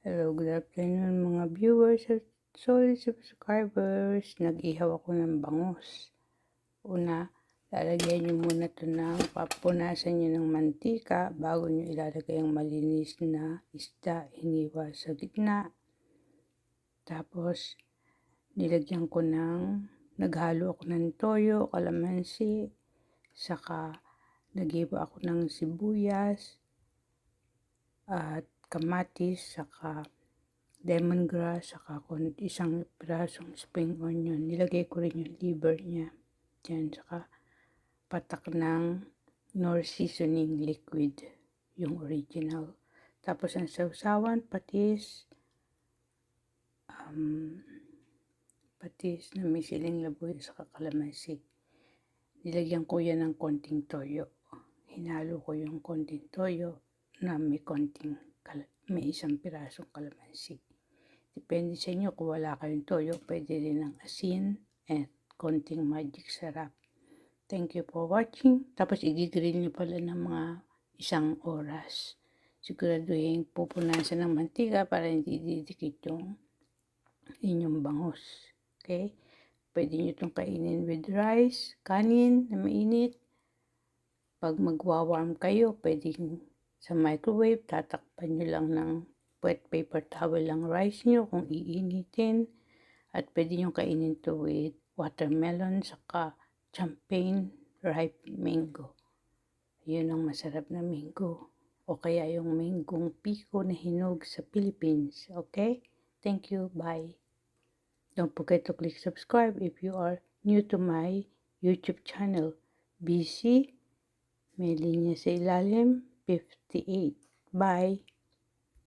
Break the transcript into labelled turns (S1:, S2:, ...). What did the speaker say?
S1: Hello, good afternoon mga viewers at solid subscribers. Nag-ihaw ako ng bangus. Una, lalagyan nyo muna ito ng papunasan nyo ng mantika bago nyo ilalagay ang malinis na isda. Hiniwa sa gitna. Tapos, naghalo ako ng toyo, kalamansi, saka naghiwa ako ng sibuyas at kamatis, saka lemongrass, saka isang pirasong spring onion. Nilagay ko rin yung liver niya. Yan, saka patak ng Knorr seasoning liquid, yung original. Tapos ang sausawan, patis na may siling laboy, saka kalamansi. Nilagyan ko yan ng konting toyo. Hinalo ko yung konting toyo na may isang pirasong kalamansi. Depende sa inyo kung wala kayong toyo, pwede rin ng asin at konting magic sarap. Thank you for watching. Tapos i-grill nyo pala ng mga 1 oras. Siguraduhin pupunasan ng mantika para hindi didikit yung inyong bangus. Okay? Pwede nyo itong kainin with rice, kanin na mainit. Pag magwa-warm kayo, pwedeng sa microwave, tatakpan nyo lang ng wet paper towel lang rice nyo kung iinitin. At pwede nyo kainin to with watermelon, saka champagne ripe mango. Yun ang masarap na mango. O kaya yung mangong pico na hinog sa Philippines. Okay? Thank you. Bye. Don't forget to click subscribe if you are new to my YouTube channel. BC, may linya sa ilalim, 58. Bye!